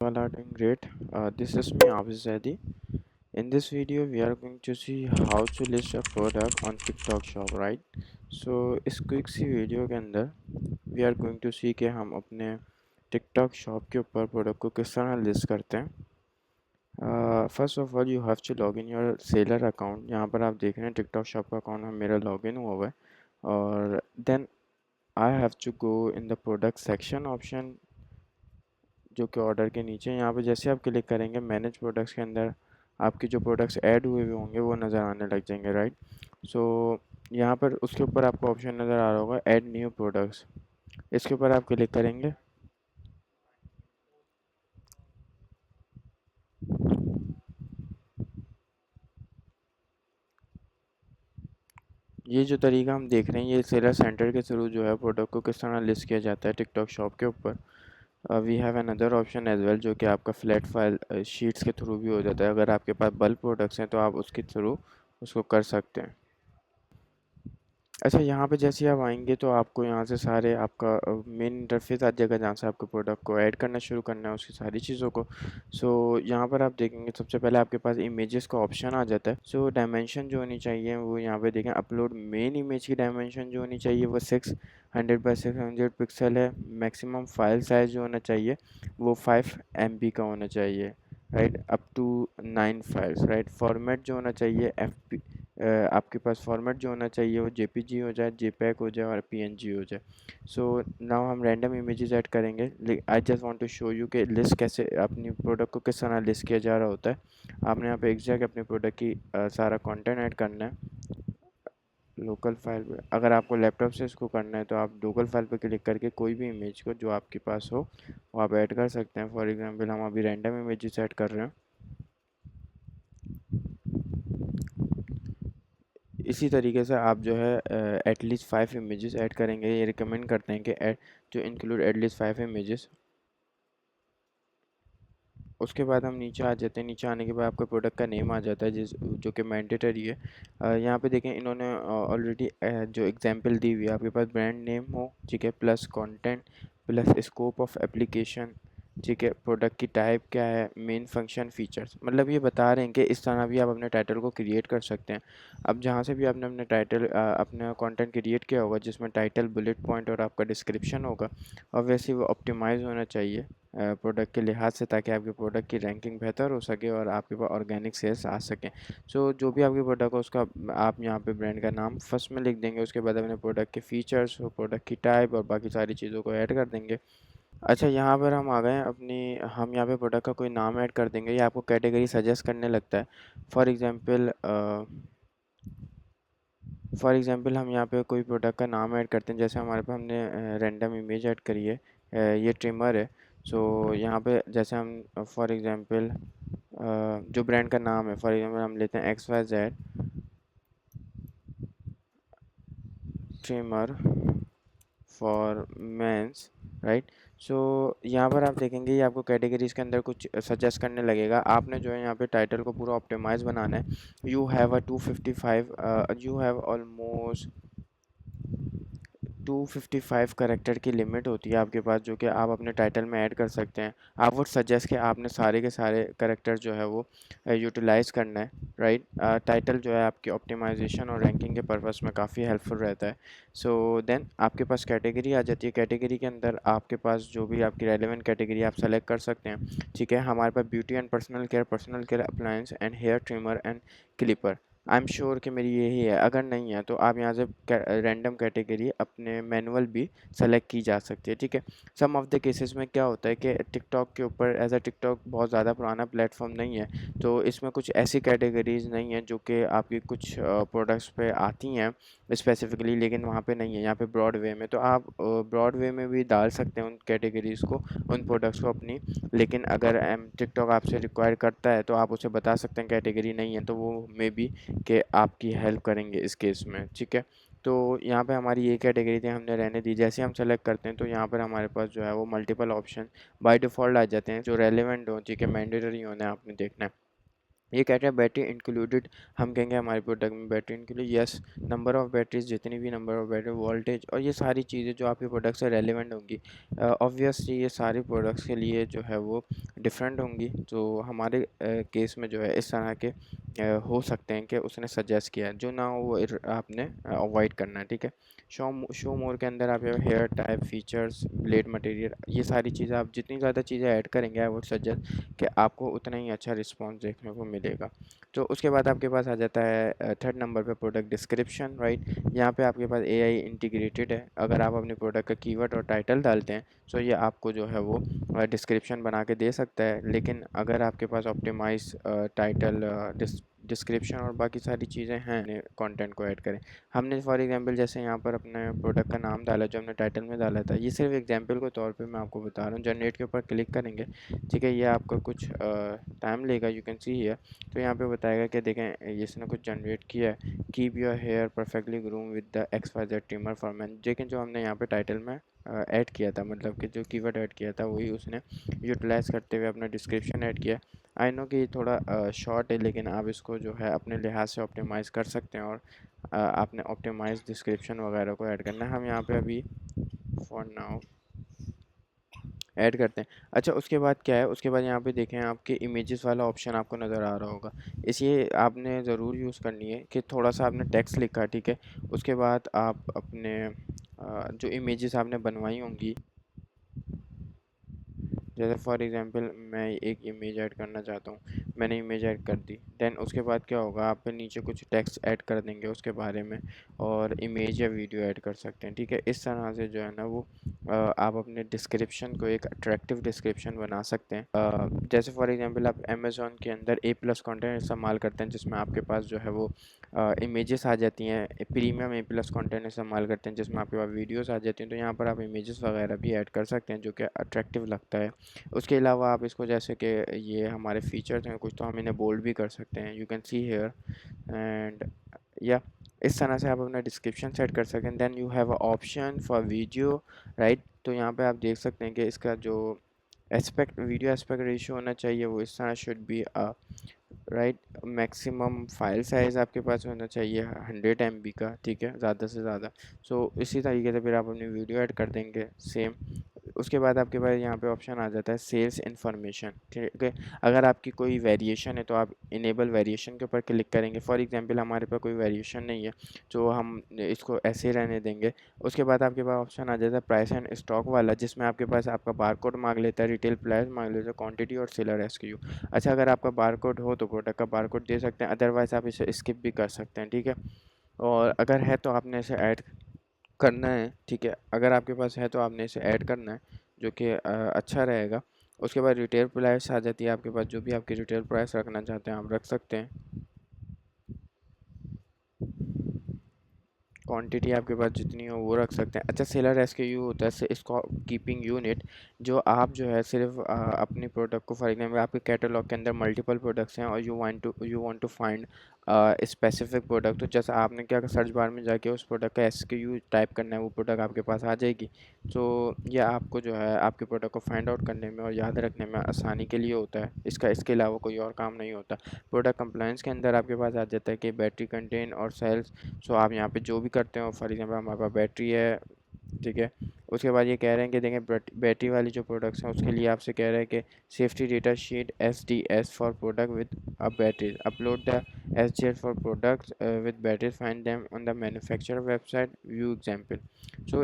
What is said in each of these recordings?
All are doing great. This is me, Abis Zaidi. In this video, we are going to see how to list a product on TikTok Shop, right? So इस quick सी video के अंदर we are going to see कि हम अपने TikTok Shop के ऊपर product को किस तरह लिस्ट करते हैं। First of all you have to log in your seller account. यहाँ पर आप देख रहे हैं TikTok Shop का अकाउंट मेरा लॉग इन हुआ है और then I have to go in the product section option जो कि ऑर्डर के नीचे। यहाँ पे जैसे आप क्लिक करेंगे मैनेज प्रोडक्ट्स के अंदर आपके जो प्रोडक्ट्स ऐड हुए हुए होंगे वो नज़र आने लग जाएंगे, राइट। सो यहाँ पर उसके ऊपर आपको ऑप्शन नज़र आ रहा होगा ऐड न्यू प्रोडक्ट्स। इसके ऊपर आप क्लिक करेंगे। ये जो तरीका हम देख रहे हैं ये सेलर सेंटर के थ्रू जो है प्रोडक्ट को किस तरह लिस्ट किया जाता है टिकटॉक शॉप के ऊपर। We have another option as well जो कि आपका फ्लैट फाइल शीट्स के थ्रू भी हो जाता है। अगर आपके पास बल्क प्रोडक्ट्स हैं तो आप उसके थ्रू उसको कर सकते हैं। अच्छा, यहाँ पे जैसे ही आप आएंगे तो आपको यहाँ से सारे आपका मेन इंटरफेस आ जाएगा जहाँ से आपके प्रोडक्ट को ऐड करना शुरू करना है उसकी सारी चीज़ों को। सो यहाँ पर आप देखेंगे सबसे पहले आपके पास इमेजेस का ऑप्शन आ जाता है। सो डायमेंशन जो होनी चाहिए वो यहाँ पे देखें, अपलोड मेन इमेज की डायमेंशन जो होनी चाहिए वो 600 बाई 600 पिक्सल है। मैक्सिमम फाइल साइज जो होना चाहिए वो 5 MB का होना चाहिए, right, up to 9 files, right. Format जो होना चाहिए आपके पास फॉर्मेट जो होना चाहिए वो जेपीजी हो जाए, जेपैग हो जाए और पीएनजी हो जाए। सो नाउ हम रैंडम इमेजेस ऐड करेंगे। I just want to show you कि लिस्ट कैसे अपनी प्रोडक्ट को किस तरह लिस्ट किया जा रहा होता है। आपने यहाँ पे एग्जैक्ट अपने प्रोडक्ट की सारा कंटेंट ऐड करना है लोकल फाइल पे। अगर आपको लैपटॉप से इसको करना है तो आप लोकल फाइल पे क्लिक करके कोई भी इमेज को जो आपके पास हो वो आप ऐड कर सकते हैं। फॉर एग्जांपल हम अभी रैंडम इमेजेस ऐड कर रहे हैं। इसी तरीके से आप जो है एटलीस्ट 5 इमेजेस ऐड करेंगे। ये रिकमेंड करते हैं कि जो इंक्लूड एटलीस्ट 5 इमेजेस। उसके बाद हम नीचे आ जाते हैं। नीचे आने के बाद आपका प्रोडक्ट का नेम आ जाता है जो कि मैंडेटरी है। यहाँ पे देखें इन्होंने ऑलरेडी जो एग्जांपल दी हुई है आपके पास ब्रांड नेम हो, ठीक है, plus content plus scope of application, ठीक है, प्रोडक्ट की टाइप क्या है, मेन फंक्शन फीचर्स। मतलब ये बता रहे हैं कि इस तरह भी आप अपने टाइटल को क्रिएट कर सकते हैं। अब जहाँ से भी आपने अपने टाइटल अपना कंटेंट क्रिएट किया होगा जिसमें टाइटल बुलेट पॉइंट और आपका डिस्क्रिप्शन होगा, ऑब्वियसली वो ऑप्टिमाइज़ होना चाहिए प्रोडक्ट के लिहाज से ताकि आपके प्रोडक्ट की रैंकिंग बेहतर हो सके और आपके पास ऑर्गेनिक सेल्स आ सकें। सो जो भी आपकी प्रोडक्ट हो उसका आप यहाँ पे ब्रांड का नाम फर्स्ट में लिख देंगे। उसके बाद अपने प्रोडक्ट के फीचर्स और प्रोडक्ट की टाइप और बाकी सारी चीज़ों को ऐड कर देंगे। अच्छा, यहाँ पर हम आ गए हैं हम यहाँ पे प्रोडक्ट का कोई नाम ऐड कर देंगे या आपको कैटेगरी सजेस्ट करने लगता है। फॉर एग्ज़ाम्पल हम यहाँ पे कोई प्रोडक्ट का नाम ऐड करते हैं। जैसे हमारे पास हमने रैंडम इमेज ऐड करी है, ये ट्रिमर है। सो यहाँ पे जैसे हम फॉर एग्ज़ाम्पल जो ब्रांड का नाम है, फॉर एग्ज़ाम्पल हम लेते हैं XYZ trimmer for men's, right. So यहाँ पर आप देखेंगे ये आपको कैटेगरीज के अंदर कुछ सजेस्ट करने लगेगा। आपने जो है यहाँ पे टाइटल को पूरा ऑप्टिमाइज बनाना है। You have a 255 you have almost 255 character की लिमिट होती है आपके पास जो कि आप अपने टाइटल में ऐड कर सकते हैं। आप वुड सजेस्ट कि आपने सारे के सारे कैरेक्टर जो है वो यूटिलाइज़ करना है, राइट। टाइटल जो है आपकी ऑप्टिमाइजेशन और रैंकिंग के पर्पस में काफ़ी हेल्पफुल रहता है। सो देन आपके पास कैटेगरी आ जाती है। कैटेगरी के अंदर आपके पास जो भी आपकी रेलेवेंट कैटेगरी आप सेलेक्ट कर सकते हैं, ठीक है। हमारे पास beauty and personal care appliance and hair trimmer and clipper. I am sure कि मेरी यही है। अगर नहीं है तो आप यहाँ से रैंडम कैटेगरी अपने मैनुअल भी सेलेक्ट की जा सकती है, ठीक है। सम ऑफ द केसेस में क्या होता है कि टिकटॉक के ऊपर एज अ टिकटॉक बहुत ज़्यादा पुराना प्लेटफॉर्म नहीं है तो इसमें कुछ ऐसी कैटेगरीज नहीं है जो कि आपकी कुछ प्रोडक्ट्स पे आती हैं स्पेसिफिकली, लेकिन वहाँ पे नहीं है। यहाँ पे ब्रॉड वे में तो आप ब्रॉड वे में भी डाल सकते हैं उन कैटेगरीज़ को, उन प्रोडक्ट्स को अपनी। लेकिन अगर टिकटॉक आपसे रिक्वायर करता है तो आप उसे बता सकते हैं कैटेगरी नहीं है तो वो मे बी कि आपकी हेल्प करेंगे इस केस में, ठीक है। तो यहाँ पे हमारी ये कैटेगरी थी, हमने रहने दी। जैसे हम सेलेक्ट करते हैं तो यहाँ पर हमारे पास जो है वो मल्टीपल ऑप्शन बाय डिफ़ॉल्ट आ जाते हैं जो रेलेवेंट हो, ठीक है, मैंडेटरी होना है आपने देखना है। ये कहते हैं बैटरी इंक्लूडेड, हम कहेंगे हमारे प्रोडक्ट में battery included, yes. Number of batteries, जितनी भी नंबर ऑफ़ बैटरी, वोल्टेज और ये सारी चीज़ें जो आपके प्रोडक्ट से रेलेवेंट होंगी, ऑब्वियसली ये सारे प्रोडक्ट्स के लिए जो है वो डिफरेंट होंगी। तो हमारे केस में जो है इस तरह के हो सकते हैं कि उसने सजेस्ट किया है, जो ना हो वो आपने अवॉइड करना है, ठीक है। शो मोर के अंदर आप hair type, features, blade material, ये सारी चीज़ें आप जितनी ज़्यादा चीज़ें ऐड करेंगे, आई वुड सजेस्ट कि आपको उतना ही अच्छा रिस्पॉन्स देखने को मिलेगा। तो उसके बाद आपके पास आ जाता है थर्ड नंबर पे प्रोडक्ट डिस्क्रिप्शन, राइट। यहाँ पे आपके पास एआई इंटीग्रेटेड है। अगर आप अपने प्रोडक्ट का कीवर्ड और टाइटल डालते हैं तो ये आपको जो है वो डिस्क्रिप्शन बना के दे सकता है। लेकिन अगर आपके पास ऑप्टिमाइज टाइटल, डिस्क्रिप्शन और बाकी सारी चीज़ें हैं, कंटेंट को ऐड करें। हमने फॉर एग्जांपल जैसे यहाँ पर अपने प्रोडक्ट का नाम डाला जो हमने टाइटल में डाला था, ये सिर्फ एग्जांपल के तौर पे मैं आपको बता रहा हूँ। जनरेट के ऊपर क्लिक करेंगे, ठीक है, ये आपका कुछ टाइम लेगा, यू कैन सी हियर। तो यहाँ पे बताएगा कि देखें इसने कुछ जनरेट किया है, keep your hair perfectly groom with the XYZ trimmer for man. लेकिन जो हमने यहाँ पे टाइटल में ऐड किया था, मतलब कि जो कीवर्ड ऐड किया था वही उसने यूटिलाइज़ करते हुए अपना डिस्क्रिप्शन ऐड किया। आई नो कि ये थोड़ा शॉर्ट है, लेकिन आप इसको जो है अपने लिहाज से ऑप्टिमाइज़ कर सकते हैं और आपने ऑप्टिमाइज़ डिस्क्रिप्शन वगैरह को ऐड करना है। हम यहाँ पे अभी फॉर नाउ ऐड करते हैं। अच्छा, उसके बाद क्या है, उसके बाद यहाँ पे देखें आपके इमेजेस वाला ऑप्शन आपको नज़र आ रहा होगा। इसे आपने ज़रूर यूज़ करनी है कि थोड़ा सा आपने टेक्स्ट लिखा, ठीक है। उसके बाद आप अपने जो इमेजेस आपने बनवाई होंगी, जैसे फॉर एग्जांपल मैं एक इमेज ऐड करना चाहता हूँ, मैंने इमेज ऐड कर दी। देन उसके बाद क्या होगा, आप नीचे कुछ टेक्स्ट ऐड कर देंगे उसके बारे में, और इमेज या वीडियो ऐड कर सकते हैं, ठीक है। इस तरह से जो है ना वो आप अपने डिस्क्रिप्शन को एक अट्रैक्टिव डिस्क्रिप्शन बना सकते हैं। जैसे फॉर एग्जांपल आप अमेज़ॉन के अंदर A+ कंटेंट इस्तेमाल करते हैं, जिसमें आपके पास जो है वो इमेजेस आ जाती हैं। प्रीमियम A+ कंटेंट इस्तेमाल करते हैं जिसमें आपके पास वीडियोस आ जाती हैं। तो यहाँ पर आप इमेजेस वगैरह भी ऐड कर सकते हैं जो कि अट्रैक्टिव लगता है। उसके अलावा आप इसको जैसे कि ये हमारे फीचर्स हैं कुछ, तो हम इन्हें बोल्ड भी कर सकते हैं, you can see hair. And या इस तरह से आप अपना डिस्क्रिप्शन सेट कर सकते हैं। Then you have a option for video, right. तो यहाँ पे आप देख सकते हैं कि इसका जो एस्पेक्ट, वीडियो एस्पेक्ट रेशियो होना चाहिए वो इस तरह should be right. Maximum file size आपके पास होना चाहिए 100 MB का, ठीक है, ज़्यादा से ज़्यादा। सो इसी तरीके से फिर आप अपनी वीडियो ऐड कर देंगे सेम। उसके बाद आपके पास यहाँ पे ऑप्शन आ जाता है सेल्स इन्फॉर्मेशन, ठीक है। अगर आपकी कोई वेरिएशन है तो आप इनेबल वेरिएशन के ऊपर क्लिक करेंगे। फॉर एग्जांपल हमारे पास कोई वेरिएशन नहीं है तो हम इसको ऐसे ही रहने देंगे। उसके बाद आपके पास ऑप्शन आ जाता है प्राइस एंड स्टॉक वाला, जिसमें आपके पास आपका बारकोड मांग लेता है, रिटेल प्राइस मांग लेता है, क्वांटिटी और सेलर SKU। अच्छा, अगर आपका बारकोड हो तो प्रोडक्ट का बारकोड दे सकते हैं, अदरवाइज़ आप इसे स्किप भी कर सकते हैं, ठीक है। और अगर है तो आपने इसे ऐड करना है, ठीक है। अगर आपके पास है तो आपने इसे ऐड करना है, जो कि अच्छा रहेगा। उसके बाद रिटेल प्राइस आ जाती है आपके पास, जो भी आपकी रिटेल प्राइस रखना चाहते हैं आप रख सकते हैं। क्वांटिटी आपके पास जितनी हो वो रख सकते हैं। अच्छा, सेलर SKU होता है इसको कीपिंग यूनिट, जो आप जो है सिर्फ अपने प्रोडक्ट को, फॉर एग्जांपल आपके कैटलॉग के अंदर मल्टीपल प्रोडक्ट्स हैं और you want to find specific product, तो जैसा आपने क्या सर्च बार में जाके उस प्रोडक्ट का SKU टाइप करना है, वो प्रोडक्ट आपके पास आ जाएगी। तो यह आपको जो है आपके प्रोडक्ट को फाइंड आउट करने में और याद रखने में आसानी के लिए होता है, इसके अलावा कोई और काम नहीं होता। प्रोडक्ट कंप्लायंस के अंदर आपके पास आ जाता है कि बैटरी कंटेंट और सेल्स। सो आप यहाँ पे जो भी करते हो, फॉर एग्जांपल हमारे पास बैटरी है, ठीक है। उसके बाद ये कह रहे हैं कि देखें बैटरी वाली जो प्रोडक्ट्स हैं उसके लिए आपसे कह रहे हैं कि safety data sheet SDS for product with a battery, upload the SGL for products with battery, find them on the manufacturer website, view example. So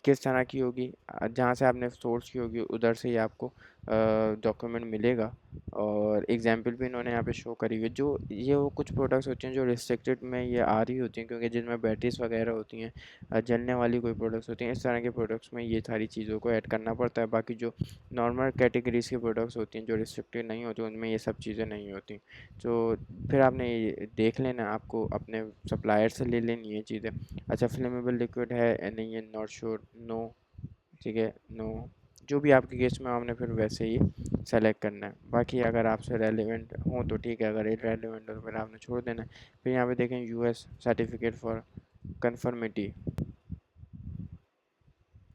किस तरह की होगी, जहाँ से आपने सोर्स की होगी उधर से ही आपको डॉक्यूमेंट मिलेगा। और एग्जांपल भी इन्होंने यहाँ पे शो करी हुई है। जो ये वो कुछ प्रोडक्ट्स होते हैं जो रिस्ट्रिक्टेड में ये आ रही होती हैं, क्योंकि जिनमें बैटरीज वगैरह होती हैं, जलने वाली कोई प्रोडक्ट्स होती हैं, इस तरह के प्रोडक्ट्स में ये सारी चीज़ों को ऐड करना पड़ता है। बाकी जो नॉर्मल कैटेगरीज की प्रोडक्ट्स होती हैं जो रिस्ट्रिक्टेड नहीं होती, उनमें ये सब चीज़ें नहीं होती। तो फिर आपने ये देख लेना, आपको अपने सप्लायर से ले लेनी ये चीज़ें। अच्छा, फ्लेमेबल लिक्विड है नहीं है, नॉट श्योर, नो, ठीक है, नो। जो भी आपके केस में आपने फिर वैसे ही सेलेक्ट करना है। बाकी अगर आपसे रेलिवेंट हो तो ठीक है, अगर इरेलीवेंट हो तो फिर आपने छोड़ देना है। फिर यहाँ पे देखें US सर्टिफिकेट फॉर कन्फर्मिटी,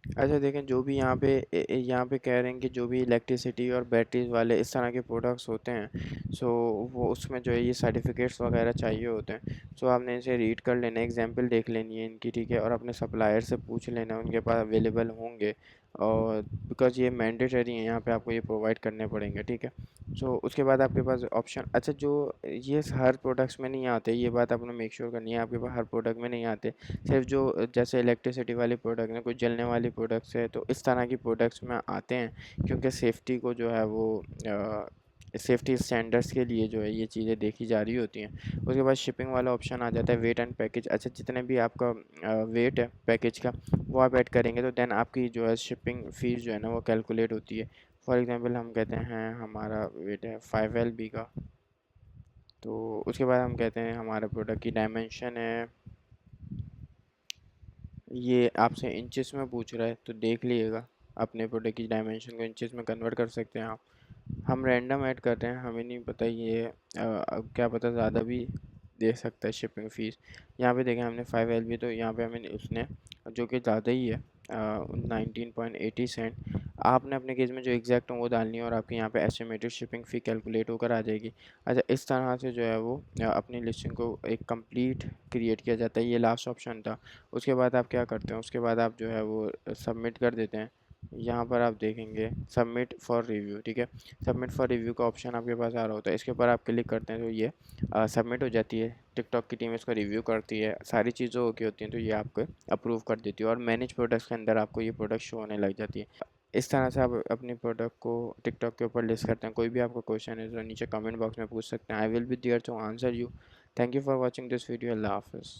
अच्छा देखें, जो भी यहाँ पे कह रहे हैं कि जो भी इलेक्ट्रिसिटी और बैटरीज वाले इस तरह के प्रोडक्ट्स होते हैं, सो वो उसमें जो है ये सर्टिफिकेट्स वगैरह चाहिए होते हैं। सो आपने इसे रीड कर लेना, एग्जांपल देख लेनी है इनकी, ठीक है, और अपने सप्लायर से पूछ लेना उनके पास अवेलेबल होंगे, और बिकॉज़ ये मैंडेटरी है, यहाँ पे आपको ये प्रोवाइड करने पड़ेंगे, ठीक है। सो उसके बाद आपके पास ऑप्शन, अच्छा जो ये हर प्रोडक्ट्स में नहीं आते, ये बात आपने मेक श्योर करनी है, आपके पास हर प्रोडक्ट में नहीं आते। सिर्फ जो जैसे इलेक्ट्रिसिटी वाली प्रोडक्ट है, कुछ जलने वाली प्रोडक्ट्स है, तो इस तरह की प्रोडक्ट्स में आते हैं, क्योंकि सेफ्टी को जो है वो सेफ्टी स्टैंडर्ड्स के लिए जो है ये चीज़ें देखी जा रही होती हैं। उसके बाद शिपिंग वाला ऑप्शन आ जाता है, वेट एंड पैकेज। अच्छा, जितने भी आपका वेट है पैकेज का, वो आप ऐड करेंगे तो देन आपकी जो है शिपिंग फ़ीस जो है ना वो कैलकुलेट होती है। फॉर एग्जांपल हम कहते हैं हमारा वेट है 5 LB का, तो उसके बाद हम कहते हैं हमारे प्रोडक्ट की डायमेंशन है, ये आपसे इंचेस में पूछ रहा है, तो देख लीजिएगा अपने प्रोडक्ट की डायमेंशन को इंचेस में कन्वर्ट कर सकते हैं आप। हम रैंडम ऐड कर रहे हैं, हमें नहीं पता ये अब क्या पता ज़्यादा भी दे सकता है शिपिंग फ़ीस। यहाँ पे देखें हमने 5 LB, तो यहाँ पे हमें उसने जो कि ज़्यादा ही है 19.80 सेंट। आपने अपने केस में जो एग्जैक्ट हो वो डालनी है और आपके यहाँ पे एस्टिमेटेड शिपिंग फ़ी कैलकुलेट होकर आ जाएगी। अच्छा, इस तरह से जो है वो अपनी लिस्टिंग को एक कंप्लीट क्रिएट किया जाता है। ये लास्ट ऑप्शन था। उसके बाद आप क्या करते हैं, उसके बाद आप जो है वो सबमिट कर देते हैं। यहाँ पर आप देखेंगे सबमिट फॉर रिव्यू, ठीक है। सबमिट फॉर रिव्यू का ऑप्शन आपके पास आ रहा होता है, इसके ऊपर आप क्लिक करते हैं तो ये सबमिट हो जाती है। टिकटॉक की टीम इसको रिव्यू करती है, सारी चीज़ें ओके होती हैं, तो ये आपको अप्रूव कर देती है और मैनेज प्रोडक्ट्स के अंदर आपको ये प्रोडक्ट शो होने लग जाती है। इस तरह से आप अपनी प्रोडक्ट को टिकटॉक के ऊपर लिस्ट करते हैं। कोई भी आपको क्वेश्चन है तो नीचे कमेंट बॉक्स में पूछ सकते हैं, I will be there to answer you. Thank you for watching this video. अल्लाह हाफिज़।